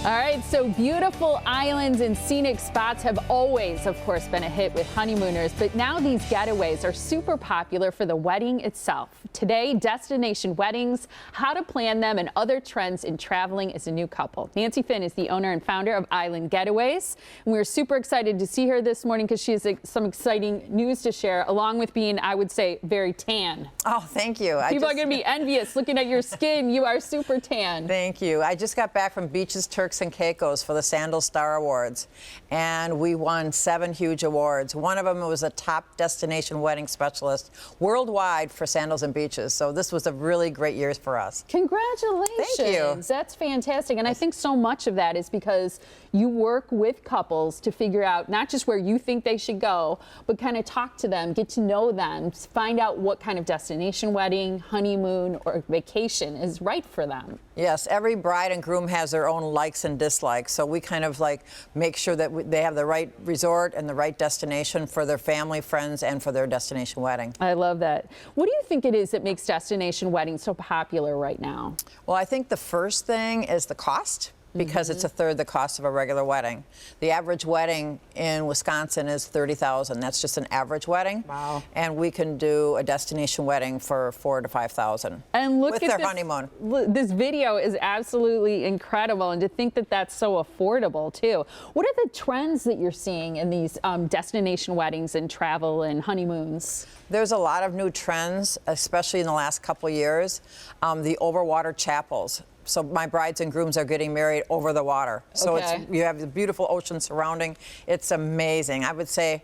All right, so beautiful islands and scenic spots have always, of course, been a hit with honeymooners, but now these getaways are super popular for the wedding itself. Today, destination weddings, how to plan them, and other trends in traveling as a new couple. Nancy Finn is the owner and founder of Island Getaways, and we're super excited to see her this morning because she has some exciting news to share, along with being, I would say, very tan. Oh, thank you. People are going to be envious looking at your skin. You are super tan. Thank you. I just got back from Beaches, Turks and Caicos for the Sandals Star Awards, and we won 7 huge awards. One of them was a top destination wedding specialist worldwide for Sandals and Beaches. So this was a really great year for us. Congratulations. Thank you. That's fantastic. And I think so much of that is because you work with couples to figure out not just where you think they should go, but kind of talk to them, get to know them, find out what kind of destination wedding, honeymoon, or vacation is right for them. Yes, every bride and groom has their own likes and dislikes, so we kind of like make sure that they have the right resort and the right destination for their family, friends, and for their destination wedding. I love that. What do you think it is that makes destination weddings so popular right now? Well, I think the first thing is the cost, because it's a third the cost of a regular wedding. The average wedding in Wisconsin is $30,000. That's just an average wedding. Wow. And we can do a destination wedding for $4,000 to $5,000. And look with at their this honeymoon. This video is absolutely incredible, and to think that that's so affordable too. What are the trends that you're seeing in these destination weddings and travel and honeymoons? There's a lot of new trends, especially in the last couple years. The overwater chapels. So my brides and grooms are getting married over the water. So you have the beautiful ocean surrounding. It's amazing. I would say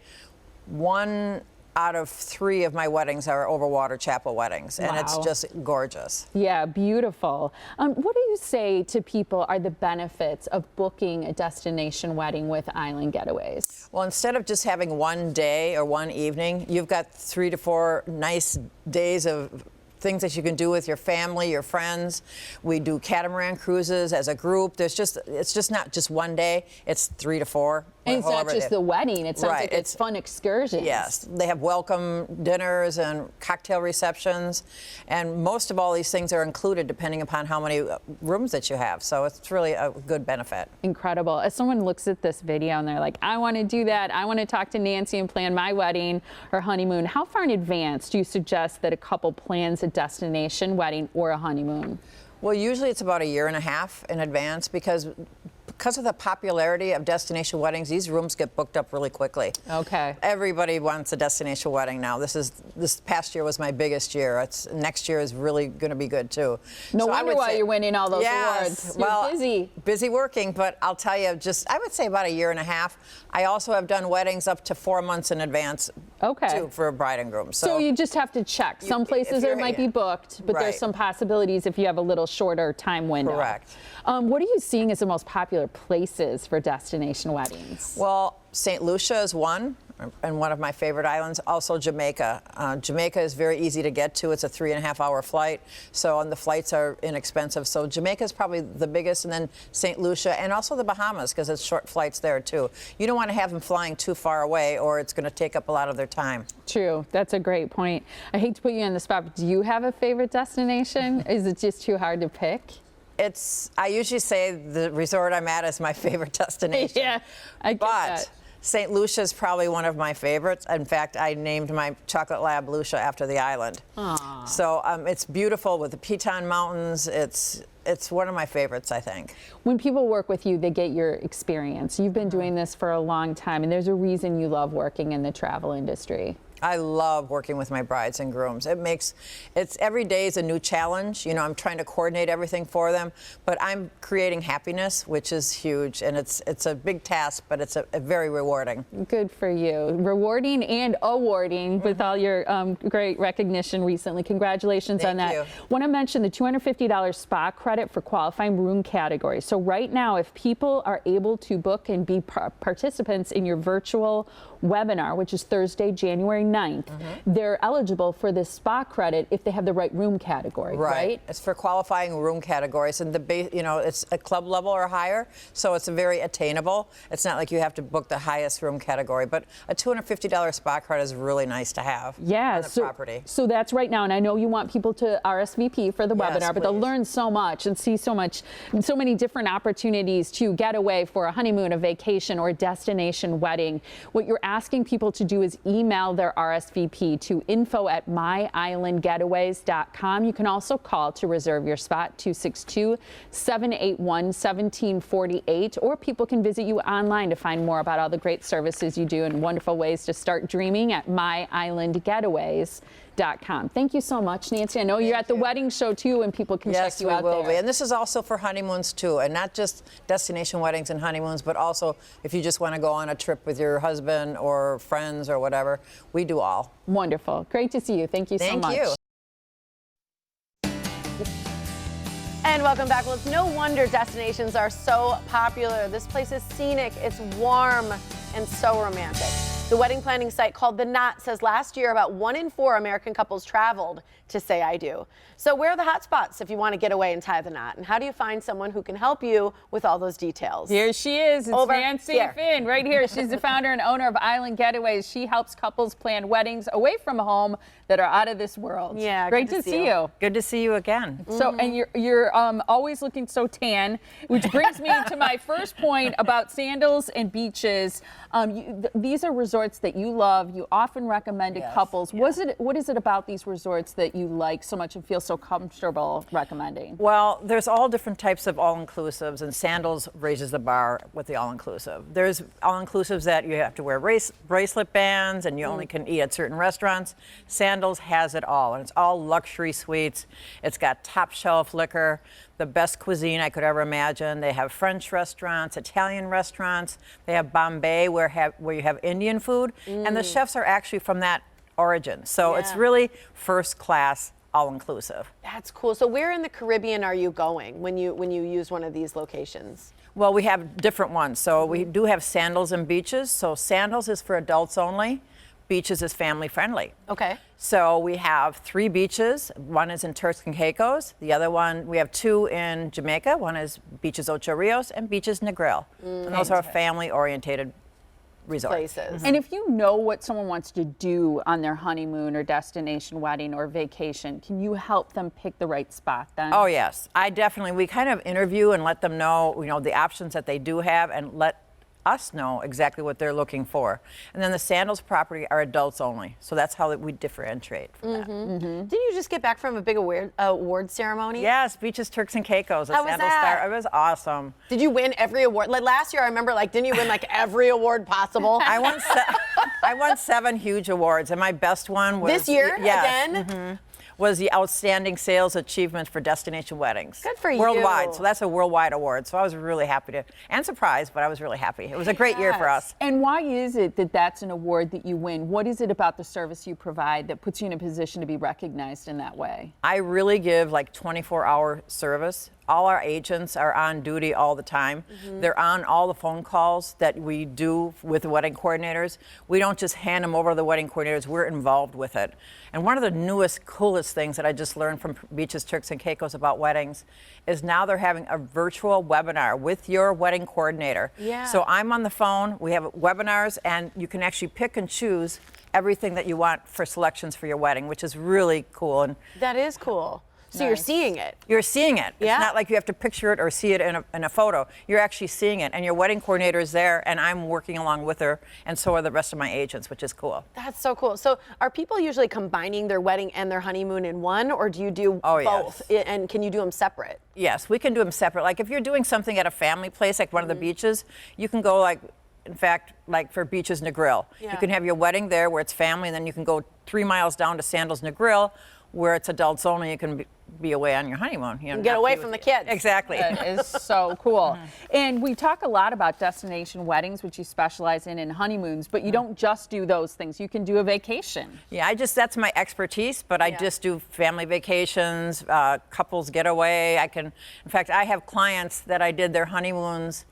1 out of 3 of my weddings are overwater chapel weddings, and it's just gorgeous. Yeah, beautiful. What do you say to people are the benefits of booking a destination wedding with Island Getaways? Well, instead of just having one day or one evening, you've got 3 to 4 nice days of things that you can do with your family, your friends. We do catamaran cruises as a group. It's just not just one day, it's 3 to 4. And it's not just the wedding, it sounds like it's fun excursions. Yes, they have welcome dinners and cocktail receptions, and most of all these things are included depending upon how many rooms that you have, so it's really a good benefit. Incredible. As someone looks at this video and they're like, I want to do that, I want to talk to Nancy and plan my wedding or honeymoon, how far in advance do you suggest that a couple plans a destination wedding or a honeymoon? Well, usually it's about 1.5 years in advance because of the popularity of destination weddings, these rooms get booked up really quickly. Okay. Everybody wants a destination wedding now. This past year was my biggest year. Next year is really going to be good too. No wonder why you're winning all those awards. You're busy. Busy working, but I'll tell you, I would say about 1.5 years. I also have done weddings up to 4 months in advance. Too, for a bride and groom. So you just have to check. Some places it might be booked, but there's some possibilities if you have a little shorter time window. Correct. What are you seeing as the most popular places for destination weddings? Well, St. Lucia is one, and one of my favorite islands. Also Jamaica. Jamaica is very easy to get to. It's a 3.5-hour flight, and the flights are inexpensive. So Jamaica is probably the biggest, and then St. Lucia, and also the Bahamas, because it's short flights there too. You don't want to have them flying too far away, or it's going to take up a lot of their time. True. That's a great point. I hate to put you on the spot, but do you have a favorite destination? Is it just too hard to pick? I usually say the resort I'm at is my favorite destination. Yeah, I get that. St. Lucia is probably one of my favorites. In fact, I named my chocolate lab Lucia after the island. Aww. So it's beautiful with the Piton Mountains. It's one of my favorites, I think. When people work with you, they get your experience. You've been doing this for a long time, and there's a reason you love working in the travel industry. I love working with my brides and grooms. Every day is a new challenge. You know, I'm trying to coordinate everything for them, but I'm creating happiness, which is huge, and it's a big task, but it's a very rewarding. Good for you. Rewarding and awarding with all your great recognition recently. Congratulations on that. Thank you. Want to mention the $250 spa credit for qualifying room category. So right now, if people are able to book and be participants in your virtual webinar, which is Thursday, January 9th, they're eligible for this spa credit if they have the right room category, right? It's for qualifying room categories, and the base, you know, it's a club level or higher, so it's very attainable. It's not like you have to book the highest room category, but a $250 spa credit is really nice to have on the property. So that's right now, and I know you want people to RSVP for the webinar, but they'll learn so much and see so many different opportunities to get away for a honeymoon, a vacation, or a destination wedding. What you're asking people to do is email their RSVP to info@myislandgetaways.com. You can also call to reserve your spot, 262-781-1748, or people can visit you online to find more about all the great services you do and wonderful ways to start dreaming at myislandgetaways.com. Thank you so much, Nancy. I know you're at the wedding show too, and people can check you out there. Yes, we will be. And this is also for honeymoons too, and not just destination weddings and honeymoons, but also if you just want to go on a trip with your husband or friends or whatever. We do all. Wonderful. Great to see you. Thank you so much. Thank you. And welcome back. Well, it's no wonder destinations are so popular. This place is scenic, it's warm, and so romantic. The wedding planning site called The Knot says last year about 1 in 4 American couples traveled to say I do. So where are the hot spots if you want to get away and tie the knot? And how do you find someone who can help you with all those details? Here she is. It's Nancy Finn right here. She's the founder and owner of Island Getaways. She helps couples plan weddings away from home that are out of this world. Yeah, great to see you. Good to see you again. So, and you're always looking so tan, which brings me to my first point about Sandals and Beaches. These are resorts that you love. You often recommend to couples. What is it about these resorts that you like so much and feel so comfortable recommending? Well, there's all different types of all-inclusives, and Sandals raises the bar with the all-inclusive. There's all-inclusives that you have to wear bracelet bands and you only can eat at certain restaurants. Sandals has it all, and it's all luxury suites. It's got top shelf liquor, the best cuisine I could ever imagine. They have French restaurants, Italian restaurants. They have Bombay where you have Indian food, and the chefs are actually from that origin. So it's really first class, all-inclusive. That's cool. So where in the Caribbean are you going when you use one of these locations? Well, we have different ones. So we do have Sandals and Beaches. So Sandals is for adults only. Beaches is family friendly. Okay. So we have 3 beaches. One is in Turks and Caicos. The other one, we have 2 in Jamaica. One is Beaches Ocho Rios and Beaches Negril. And those are family orientated resorts. Places. And if you know what someone wants to do on their honeymoon or destination wedding or vacation, can you help them pick the right spot then? Oh yes, we kind of interview and let them know, the options that they do have, and let us know exactly what they're looking for. And then the Sandals property are adults only, so that's how we differentiate from that. Didn't you just get back from a big award ceremony? Yes, Beaches Turks and Caicos. How was that? It was awesome. Did you win every award? Like last year, I remember, didn't you win every award possible? I won 7 huge awards, and my best one was this year again. Was the Outstanding Sales Achievement for Destination Weddings. Good for you. Worldwide. So that's a worldwide award. So I was really happy and surprised, but I was really happy. It was a great year for us. And why is it that that's an award that you win? What is it about the service you provide that puts you in a position to be recognized in that way? I really give 24-hour service. All our agents are on duty all the time. They're on all the phone calls that we do with the wedding coordinators. We don't just hand them over to the wedding coordinators, we're involved with it. And one of the newest, coolest things that I just learned from Beaches, Turks and Caicos about weddings is now they're having a virtual webinar with your wedding coordinator. Yeah. So I'm on the phone, we have webinars, and you can actually pick and choose everything that you want for selections for your wedding, which is really cool. And that is cool. So you're seeing it. You're seeing it. Yeah. It's not like you have to picture it or see it in a photo. You're actually seeing it, and your wedding coordinator is there, and I'm working along with her, and so are the rest of my agents, which is cool. That's so cool. So are people usually combining their wedding and their honeymoon in one, or do you do both? Yes. And can you do them separate? Yes, we can do them separate. Like if you're doing something at a family place, like one of the beaches, you can go in fact, for Beaches Negril. Yeah. You can have your wedding there where it's family, and then you can go 3 miles down to Sandals Negril, where it's adults only. You can be away on your honeymoon. Get away from the kids. Exactly. That is so cool. And we talk a lot about destination weddings, which you specialize in honeymoons, but you don't just do those things. You can do a vacation. Yeah, that's my expertise, but I just do family vacations, couples getaway. In fact, I have clients that I did their honeymoons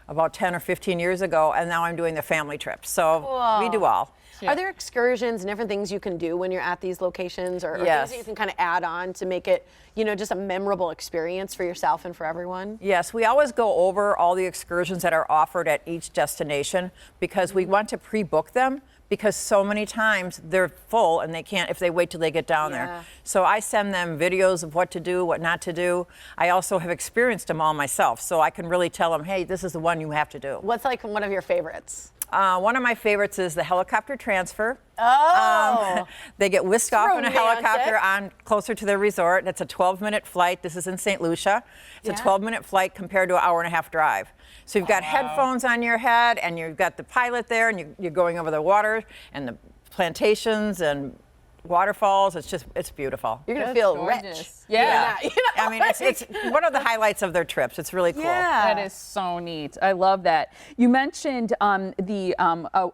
about 10 or 15 years ago, and now I'm doing the family trips. So we do all. Are there excursions and different things you can do when you're at these locations, or things that you can kind of add on to make it, just a memorable experience for yourself and for everyone? Yes, we always go over all the excursions that are offered at each destination because we want to pre-book them, because so many times they're full and they can't if they wait till they get down there. So I send them videos of what to do, what not to do. I also have experienced them all myself, so I can really tell them, hey, this is the one you have to do. What's like one of your favorites? One of my favorites is the helicopter transfer. Oh. They get whisked off in a romantic. helicopter on closer to their resort. It's a 12-minute flight. This is in St. Lucia. It's a 12-minute flight compared to an hour-and-a-half drive. So you've got headphones on your head, and you've got the pilot there, and you're going over the water and the plantations and waterfalls. It's beautiful. You're gonna feel rich. Yeah. I mean, it's one of the highlights of their trips. It's really cool. That is so neat. I love that. You mentioned a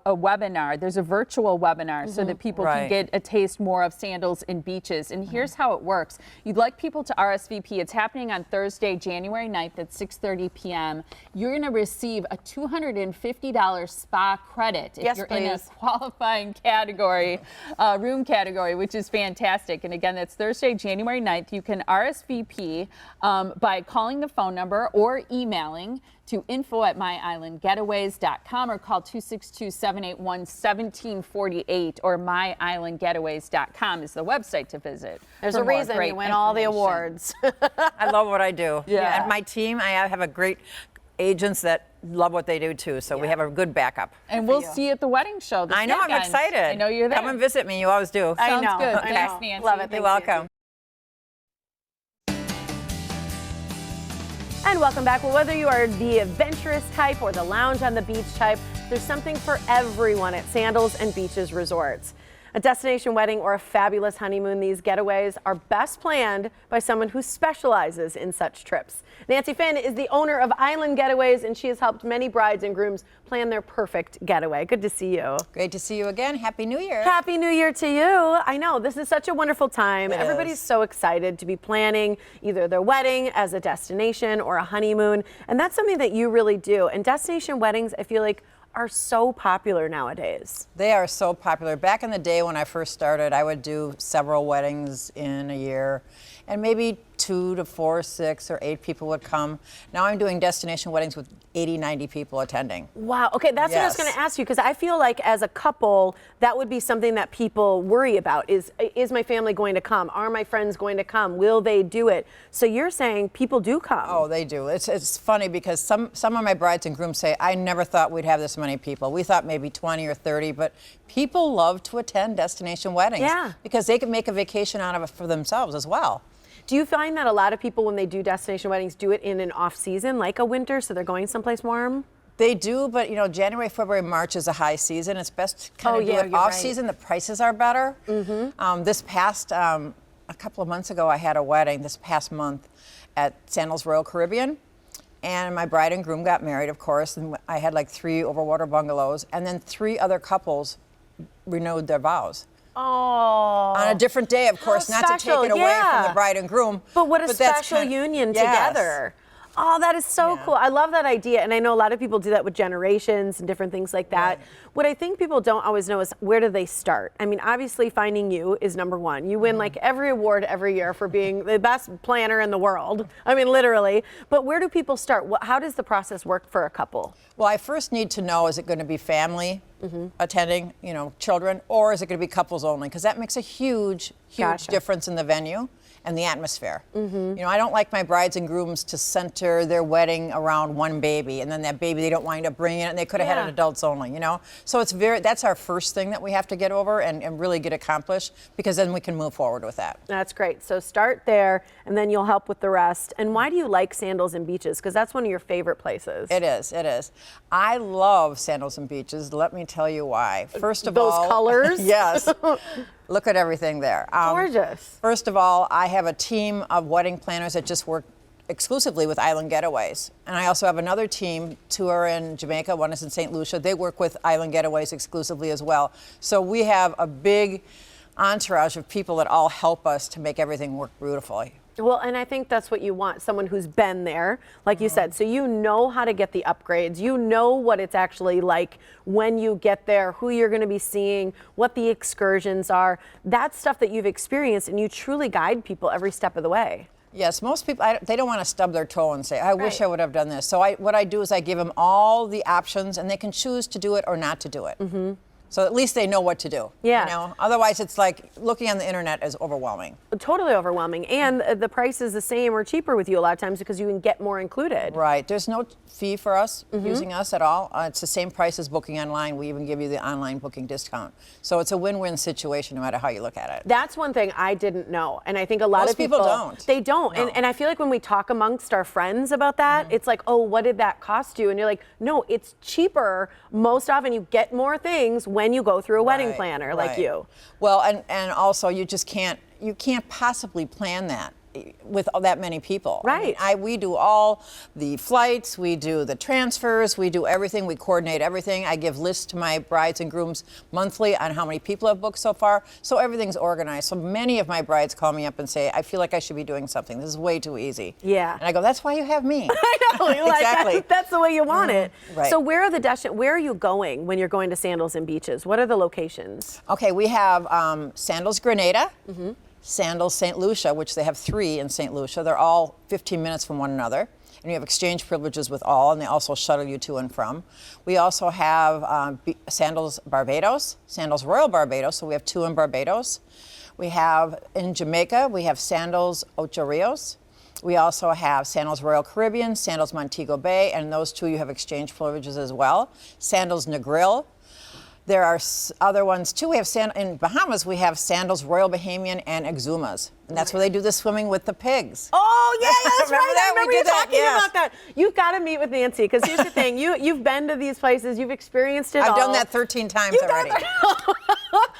webinar. There's a virtual webinar so that people can get a taste more of Sandals and Beaches. And here's how it works. You'd like people to RSVP. It's happening on Thursday, January 9th at 6:30 p.m. You're going to receive a $250 spa credit if you're in a qualifying category, room category, which is fantastic. And again, that's Thursday, January 9th. You can RSVP by calling the phone number or emailing to info@myislandgetaways.com or call 262-781-1748 or myislandgetaways.com is the website to visit. There's a reason you win all the awards. I love what I do. Yeah. And my team, I have a great agents that love what they do too, so we have a good backup. And we'll see you at the wedding show this I know, weekend. I'm excited. I know you're there. Come and visit me, you always do. I know. Sounds good. I Thanks, know. Nancy. Love it. You're welcome. And welcome back. Well, whether you are the adventurous type or the lounge on the beach type, there's something for everyone at Sandals and Beaches Resorts. A destination wedding or a fabulous honeymoon, these getaways are best planned by someone who specializes in such trips. Nancy Finn is the owner of Island Getaways, and she has helped many brides and grooms plan their perfect getaway. Good to see you. Great to see you again. Happy New Year. Happy New Year to you. I know, this is such a wonderful time. It Everybody's is. so excited to be planning either their wedding as a destination or a honeymoon, and that's something that you really do. And destination weddings, I feel like, are so popular nowadays. They are so popular. Back in the day when I first started, I would do several weddings in a year, and maybe 2 to 4, 6, or 8 people would come. Now I'm doing destination weddings with 80, 90 people attending. Wow. Okay, that's what I was going to ask you, because I feel like as a couple, that would be something that people worry about is my family going to come? Are my friends going to come? Will they do it? So you're saying people do come. Oh, they do. It's funny because some of my brides and grooms say, I never thought we'd have this many people. We thought maybe 20 or 30, but people love to attend destination weddings because they can make a vacation out of it for themselves as well. Do you find that a lot of people, when they do destination weddings, do it in an off season, like a winter, so they're going someplace warm? They do, but January, February, March is a high season. It's best to kind of do it off season. The prices are better. This past, a couple of months ago, I had a wedding this past month at Sandals Royal Caribbean. And my bride and groom got married, of course, and I had like 3 overwater bungalows, and then 3 other couples renewed their vows. Oh. On a different day, of course, not to take it away from the bride and groom. But what a special union together. Oh, that is so cool. I love that idea. And I know a lot of people do that with generations and different things like that. Right. What I think people don't always know is, where do they start? I mean, obviously finding you is number one. You win like every award every year for being the best planner in the world. I mean, literally. But where do people start? How does the process work for a couple? Well, I first need to know, is it going to be family attending, children, or is it going to be couples only? Because that makes a huge difference in the venue and the atmosphere. I don't like my brides and grooms to center their wedding around one baby, and then that baby they don't wind up bringing it, and they could have had it adults only, So that's our first thing that we have to get over and really get accomplished, because then we can move forward with that. That's great. So start there, and then you'll help with the rest. And why do you like Sandals and Beaches? Because that's one of your favorite places. It is. I love Sandals and Beaches. Let me tell you why. First of all, those colors. Yes. Look at everything there. Gorgeous. First of all, I have a team of wedding planners that just work exclusively with Island Getaways. And I also have another team, 2 are in Jamaica, 1 is in St. Lucia. They work with Island Getaways exclusively as well. So we have a big entourage of people that all help us to make everything work beautifully. Well, and I think that's what you want, someone who's been there, like you said, so you know how to get the upgrades, you know what it's actually like when you get there, who you're going to be seeing, what the excursions are. That's stuff that you've experienced, and you truly guide people every step of the way. Yes, most people, they don't want to stub their toe and say, I wish I would have done this. So what I do is I give them all the options, and they can choose to do it or not to do it. So at least they know what to do. Yeah. You know? Otherwise, it's like looking on the internet is overwhelming. Totally overwhelming. And the price is the same or cheaper with you a lot of times because you can get more included. Right. There's no fee for us using us at all. It's the same price as booking online. We even give you the online booking discount. So it's a win-win situation no matter how you look at it. That's one thing I didn't know. And I think a lot Most of people don't. They don't. No. And I feel like when we talk amongst our friends about that, it's like, oh, what did that cost you? And you're like, no, it's cheaper. Most often you get more things when you go through a wedding planner like you. Well, and also you can't possibly plan that with that many people. Right. I mean, we do all the flights, we do the transfers, we do everything, we coordinate everything. I give lists to my brides and grooms monthly on how many people have booked so far, so everything's organized. So many of my brides call me up and say, I feel like I should be doing something. This is way too easy. Yeah. And I go, that's why you have me. I know. Exactly. That's the way you want it. Right. So where are you going when you're going to Sandals and Beaches? What are the locations? Okay, we have Sandals Grenada, Sandals St. Lucia, which they have 3 in St. Lucia. They're all 15 minutes from one another. And you have exchange privileges with all, and they also shuttle you to and from. We also have Sandals Barbados, Sandals Royal Barbados, so we have 2 in Barbados. We have in Jamaica, we have Sandals Ocho Rios. We also have Sandals Royal Caribbean, Sandals Montego Bay, and those 2 you have exchange privileges as well. Sandals Negril. There are other ones too. We have in Bahamas. We have Sandals Royal Bahamian and Exumas, and that's where they do the swimming with the pigs. Oh yeah, that's right. That? I remember We you did that, talking yes. about that. You've got to meet with Nancy because here's the thing: you've been to these places, you've experienced it all. I've done that 13 times already.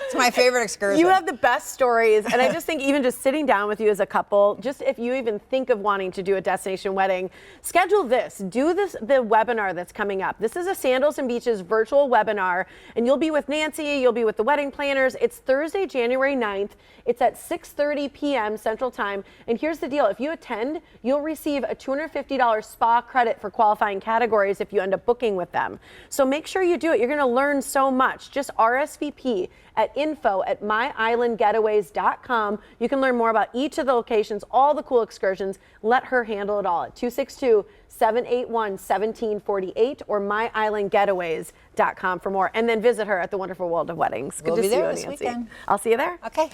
It's my favorite excursion. You have the best stories, and I just think even just sitting down with you as a couple, just if you even think of wanting to do a destination wedding, schedule this. Do the webinar that's coming up. This is a Sandals and Beaches virtual webinar, and you'll be with Nancy, you'll be with the wedding planners. It's Thursday, January 9th. It's at 6:30 p.m. Central Time. And here's the deal. If you attend, you'll receive a $250 spa credit for qualifying categories if you end up booking with them. So make sure you do it. You're going to learn so much. Just RSVP at info@myislandgetaways.com. You can learn more about each of the locations, all the cool excursions. Let her handle it all at 262-781-1748 or myislandgetaways.com for more. And then visit her at the Wonderful World of Weddings. Good We'll to be see there you, this Nancy. weekend. I'll see you there. Okay.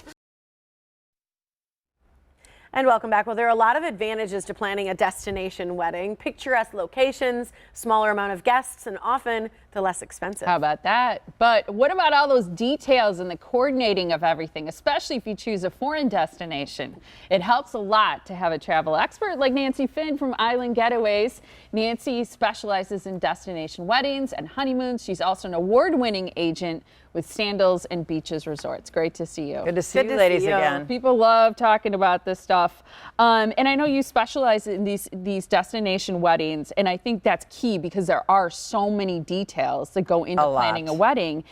And welcome back. Well, there are a lot of advantages to planning a destination wedding. Picturesque locations, smaller amount of guests, and often they're less expensive. How about that? But what about all those details and the coordinating of everything, especially if you choose a foreign destination? It helps a lot to have a travel expert like Nancy Finn from Island Getaways. Nancy specializes in destination weddings and honeymoons. She's also an award-winning agent with Sandals and Beaches Resorts. Great to see you. Good to see you ladies again. People love talking about this stuff. And I know you specialize in these destination weddings, and I think that's key because there are so many details that go into planning a wedding.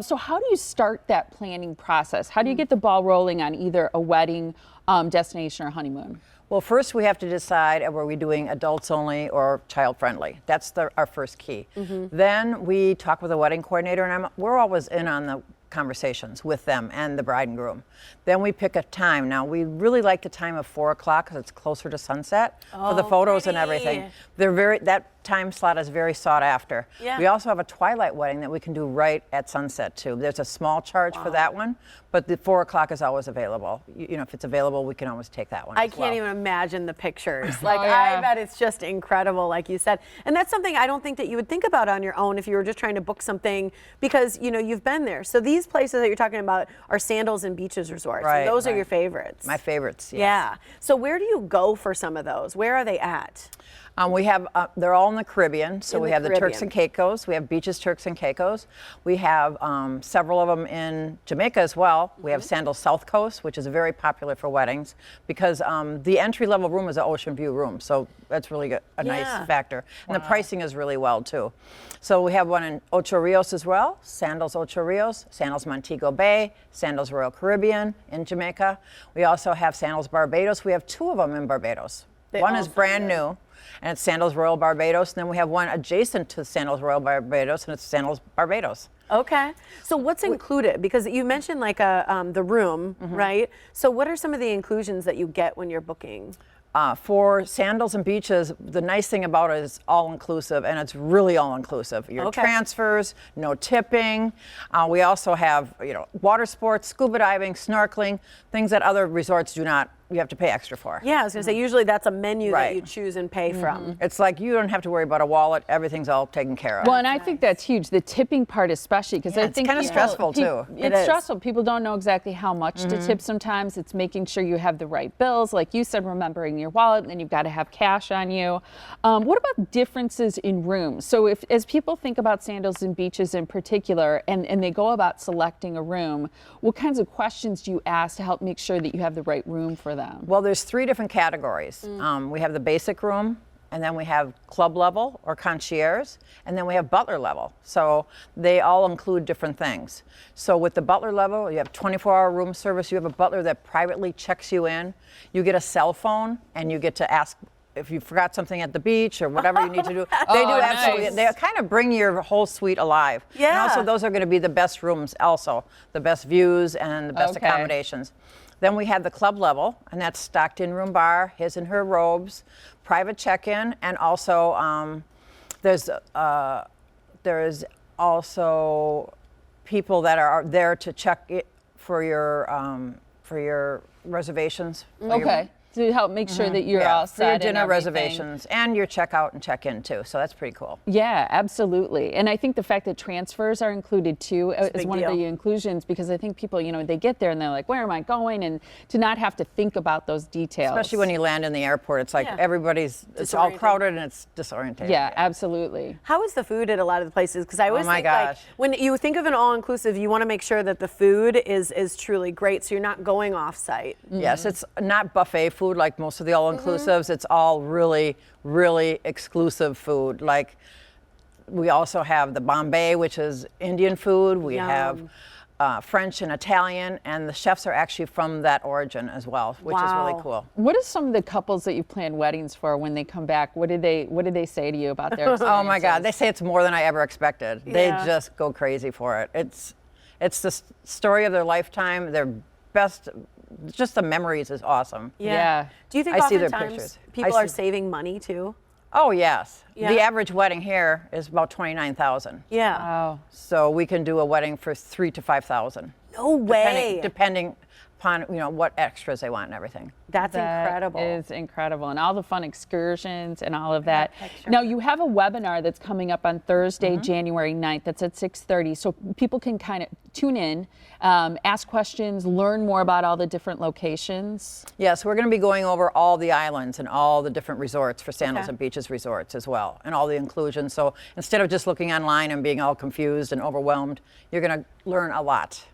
So how do you start that planning process? How do you get the ball rolling on either a wedding, destination, or honeymoon? Well, first we have to decide were we doing adults only or child friendly. That's our first key. Then we talk with the wedding coordinator, and we're always in on the conversations with them and the bride and groom. Then we pick a time. Now we really like the time of 4 o'clock because it's closer to sunset for the photos and everything. That time slot is very sought after. We also have a twilight wedding that we can do right at sunset too. There's a small charge for that one, but the 4 o'clock is always available. You know, if it's available, we can always take that one. I can't even imagine the pictures. Like, I bet it's just incredible, like you said. And that's something I don't think that you would think about on your own if you were just trying to book something because, you know, you've been there. So these places that you're talking about are Sandals and Beaches Resorts. Right, and those are your favorites. My favorites, yes. Yeah. So where do you go for some of those? Where are they at? We have, they're all in the Caribbean. So we have the Turks Caribbean. and Caicos. We have beaches, Turks and Caicos. We have several of them in Jamaica as well. We have Sandals South Coast, which is very popular for weddings because the entry-level room is an ocean view room. So that's really good, a nice factor. And the pricing is really well too. So we have one in Ocho Rios as well, Sandals Ocho Rios, Sandals Montego Bay, Sandals Royal Caribbean in Jamaica. We also have Sandals Barbados. We have 2 of them in Barbados. One is brand new, and it's Sandals Royal Barbados. And then we have one adjacent to Sandals Royal Barbados, and it's Sandals Barbados. Okay. So what's included? Because you mentioned like the room, right? So what are some of the inclusions that you get when you're booking? For Sandals and Beaches, the nice thing about it is all-inclusive, and it's really all-inclusive. Your transfers, no tipping. We also have, water sports, scuba diving, snorkeling, things that other resorts do not. You have to pay extra for. Yeah, I was going to say, usually that's a menu that you choose and pay from. It's like you don't have to worry about a wallet. Everything's all taken care of. Well, and I think that's huge, the tipping part especially, because I think it's kind of stressful too. It's stressful. People don't know exactly how much to tip sometimes. It's making sure you have the right bills. Like you said, remembering your wallet, and then you've got to have cash on you. What about differences in rooms? So as people think about Sandals and Beaches in particular, and they go about selecting a room, what kinds of questions do you ask to help make sure that you have the right room for them? Well, there's 3 different categories. We have the basic room, and then we have club level or concierge, and then we have butler level. So they all include different things. So with the butler level, you have 24-hour room service. You have a butler that privately checks you in. You get a cell phone, and you get to ask if you forgot something at the beach or whatever you need to do. They do absolutely. Nice. They kind of bring your whole suite alive. Yeah. And also, those are going to be the best rooms also, the best views and the best accommodations. Then we have the club level, and that's stocked in room bar, his and her robes, private check-in, and also there's also people that are there to check it for your reservations. To help make sure that you're all set. For your dinner reservations and your checkout and check-in too. So that's pretty cool. Yeah, absolutely. And I think the fact that transfers are included too is one of the inclusions, because I think people, they get there and they're like, where am I going? And to not have to think about those details. Especially when you land in the airport, it's like it's all crowded and it's disorientating. Yeah, absolutely. How is the food at a lot of the places? Because I always think like when you think of an all-inclusive, you want to make sure that the food is truly great, so you're not going off-site. Yes, it's not buffet food like most of the all-inclusives. It's all really, really exclusive food. Like we also have the Bombay, which is Indian food. We have French and Italian, and the chefs are actually from that origin as well, which is really cool. What are some of the couples that you plan weddings for when they come back? What do they say to you about their experiences? Oh my God, they say it's more than I ever expected. They just go crazy for it. It's the story of their lifetime. Their best. Just the memories is awesome. Yeah. Do you think I see their oftentimes pictures. people are saving money too? Oh yes. Yeah. The average wedding here is about $29,000. Yeah. Wow. So we can do a wedding for $3,000 to $5,000. No way. Depending upon what extras they want and everything. That's incredible. That is incredible, and all the fun excursions and all of that. Now you have a webinar that's coming up on Thursday, January 9th. That's at 6:30, so people can kind of tune in, ask questions, learn more about all the different locations. Yes, we're going to be going over all the islands and all the different resorts for Sandals and Beaches Resorts as well, and all the inclusions. So instead of just looking online and being all confused and overwhelmed, you're going to learn a lot.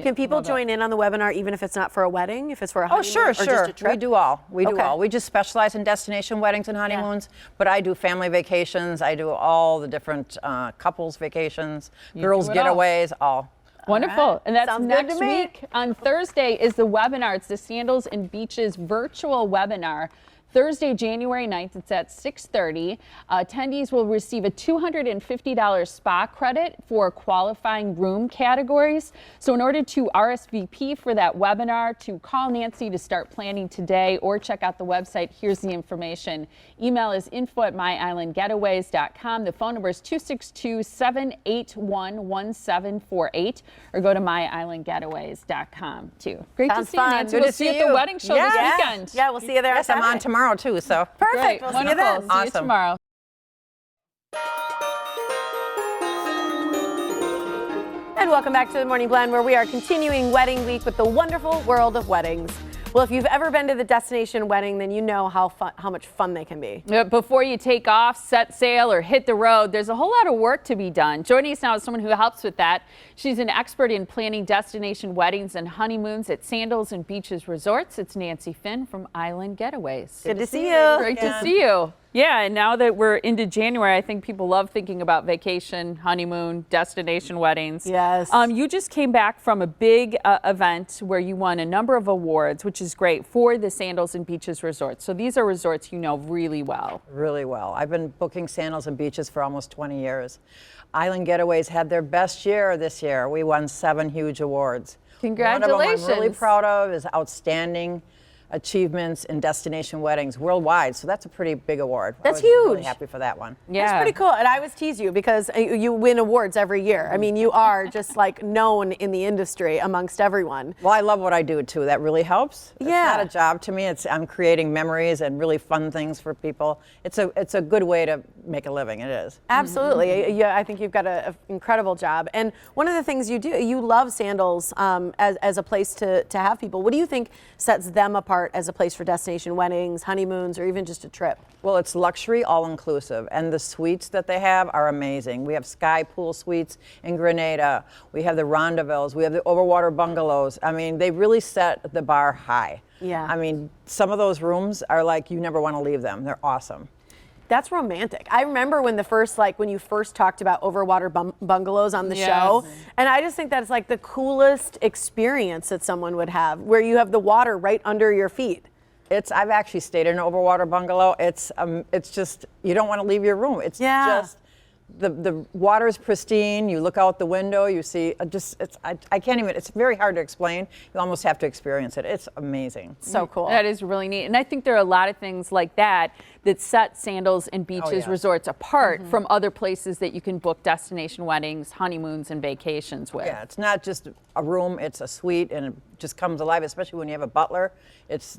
Can people join in on the webinar even if it's not for a wedding, if it's for a honeymoon? Sure. Just a trip? We do all. We do all. We just specialize in destination weddings and honeymoons, but I do family vacations. I do all the different couples vacations, girls getaways, all. Wonderful. And that's Sounds next good to me. week. On Thursday is the webinar. It's the Sandals and Beaches virtual webinar. Thursday, January 9th, it's at 6:30. Attendees will receive a $250 spa credit for qualifying room categories. So in order to RSVP for that webinar, to call Nancy to start planning today or check out the website, here's the information. Email is info@myislandgetaways.com. The phone number is 262-781-1748, or go to myislandgetaways.com too. Great to see you, Nancy. Good We'll to see you see at the you. wedding show this weekend. Yeah, we'll see you there. Yes, I'm on tomorrow too, so. Perfect. Great. We'll see you then. See you tomorrow. And welcome back to the Morning Blend, where we are continuing wedding week with the wonderful world of weddings. Well, if you've ever been to the destination wedding, then you know how much fun they can be. Before you take off, set sail, or hit the road, there's a whole lot of work to be done. Joining us now is someone who helps with that. She's an expert in planning destination weddings and honeymoons at Sandals and Beaches Resorts. It's Nancy Finn from Island Getaways. Good to see you. Great to see you. Yeah, and now that we're into January, I think people love thinking about vacation, honeymoon, destination weddings. Yes. You just came back from a big event where you won a number of awards, which is great, for the Sandals and Beaches Resorts. So these are resorts you know really well. Really well. I've been booking Sandals and Beaches for almost 20 years. Island Getaways had their best year this year. We won 7 huge awards. Congratulations. One of them I'm really proud of is outstanding achievements in destination weddings worldwide. So that's a pretty big award. That's I was huge. Really happy for that one. Yeah. That's pretty cool. And I always tease you because you win awards every year. I mean, you are just like known in the industry amongst everyone. Well, I love what I do too. That really helps. Yeah. It's not a job to me. I'm creating memories and really fun things for people. It's a good way to make a living. It is. Absolutely. Yeah, I think you've got an incredible job. And one of the things you do, you love Sandals as a place to have people. What do you think sets them apart as a place for destination weddings, honeymoons, or even just a trip? Well, it's luxury, all-inclusive, and the suites that they have are amazing. We have sky pool suites in Grenada. We have the Rondavilles. We have the overwater bungalows. I mean, they really set the bar high. Yeah. I mean, some of those rooms are like you never want to leave them. They're awesome. That's romantic. I remember when you first talked about overwater bungalows on the show, and I just think that's like the coolest experience that someone would have, where you have the water right under your feet. I've actually stayed in an overwater bungalow. It's just, you don't want to leave your room. It's just, the water's pristine. You look out the window, you see, I can't even, it's very hard to explain. You almost have to experience it. It's amazing. So cool. That is really neat. And I think there are a lot of things like that set Sandals and Beaches Resorts apart from other places that you can book destination weddings, honeymoons, and vacations with. Yeah, it's not just a room, it's a suite, and it just comes alive, especially when you have a butler.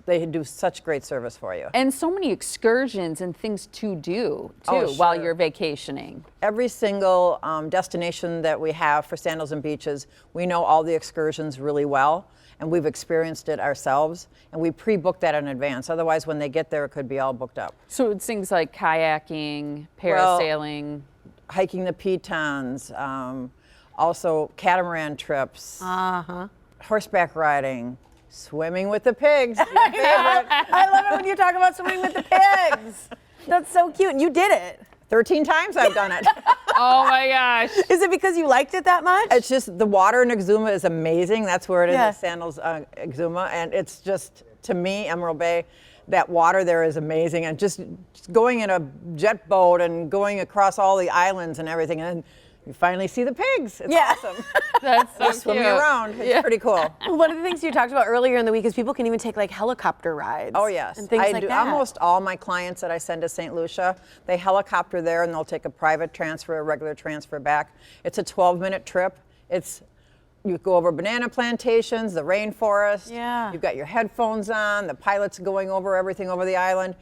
They do such great service for you. And so many excursions and things to do, too, while you're vacationing. Every single destination that we have for Sandals and Beaches, we know all the excursions really well, and we've experienced it ourselves, and we pre-book that in advance. Otherwise, when they get there, it could be all booked up. So it's things like kayaking, parasailing. Hiking the pitons, also catamaran trips, horseback riding, swimming with the pigs. Your favorite. I love it when you talk about swimming with the pigs. That's so cute. And you did it. 13 times I've done it. Oh my gosh. Is it because you liked it that much? It's just the water in Exuma is amazing. That's where it is at Sandals Exuma. And it's just, to me, Emerald Bay, that water there is amazing. And just going in a jet boat and going across all the islands and everything. And you finally see the pigs. It's awesome. That's so swimming cute. around. It's pretty cool. One of the things you talked about earlier in the week is people can even take like helicopter rides. Oh, yes. And things I like do. that. Almost all my clients that I send to St. Lucia, they helicopter there and they'll take a private transfer, a regular transfer back. It's a 12-minute trip. You go over banana plantations, the rainforest. Yeah. You've got your headphones on, the pilot's going over everything over the island.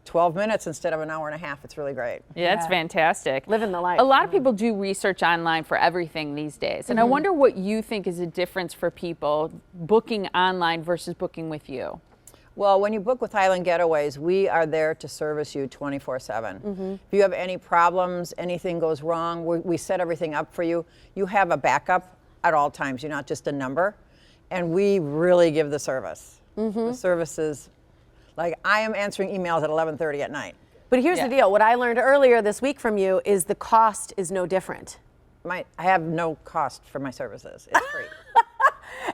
12 minutes instead of an hour and a half. It's really great. Yeah, it's fantastic. Living the life. A lot of people do research online for everything these days. And I wonder what you think is a difference for people booking online versus booking with you. Well, when you book with Island Getaways, we are there to service you 24/7. If you have any problems, anything goes wrong, we set everything up for you. You have a backup at all times. You're not just a number. And we really give the service. The service is, like, I am answering emails at 11:30 at night. But here's the deal. What I learned earlier this week from you is the cost is no different. I have no cost for my services. It's free.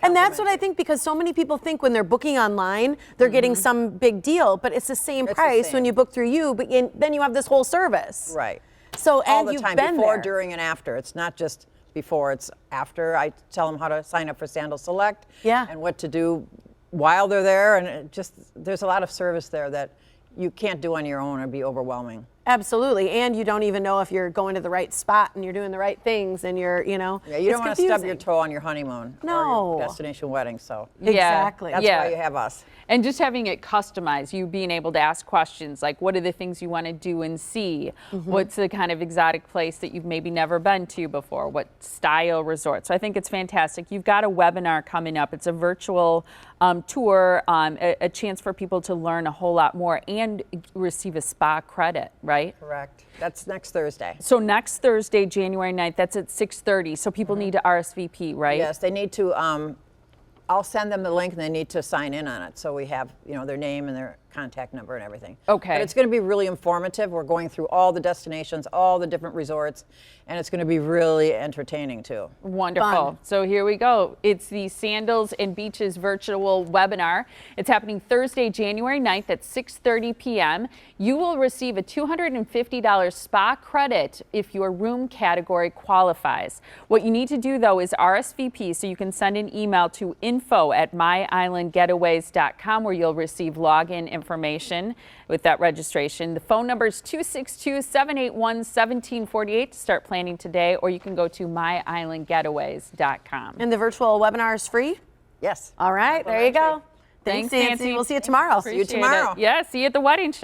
And that's what I think, because so many people think when they're booking online, they're getting some big deal, but it's the same price when you book through you, but then you have this whole service. Right. So, All and the you've time, been before, there. during, and after. It's not just before, it's after. I tell them how to sign up for Sandals Select and what to do while they're there. And there's a lot of service there that you can't do on your own or be overwhelming. Absolutely, and you don't even know if you're going to the right spot and you're doing the right things and you're, you know. Yeah, you don't want to stub your toe on your honeymoon or your destination wedding, so. Exactly. That's why you have us. And just having it customized, you being able to ask questions like, what are the things you want to do and see? What's the kind of exotic place that you've maybe never been to before? What style resort? So I think it's fantastic. You've got a webinar coming up. It's a virtual tour, a chance for people to learn a whole lot more and receive a spa credit, right? Correct. That's next Thursday. So next Thursday, January 9th, that's at 6:30. So people need to RSVP, right? Yes, they need to, I'll send them the link and they need to sign in on it. So we have, you know, their name and their contact number and everything. Okay. But it's going to be really informative. We're going through all the destinations, all the different resorts, and it's going to be really entertaining too. Wonderful. Fun. So here we go. It's the Sandals and Beaches virtual webinar. It's happening Thursday, January 9th at 6:30 p.m. You will receive a $250 spa credit if your room category qualifies. What you need to do though is RSVP, so you can send an email to info@myislandgetaways.com where you'll receive login information with that registration. The phone number is 262-781-1748 to start planning today, or you can go to myislandgetaways.com. And the virtual webinar is free? Yes. All right, there you go. Thanks, Nancy. We'll see you tomorrow. See you tomorrow. Yeah, see you at the wedding show.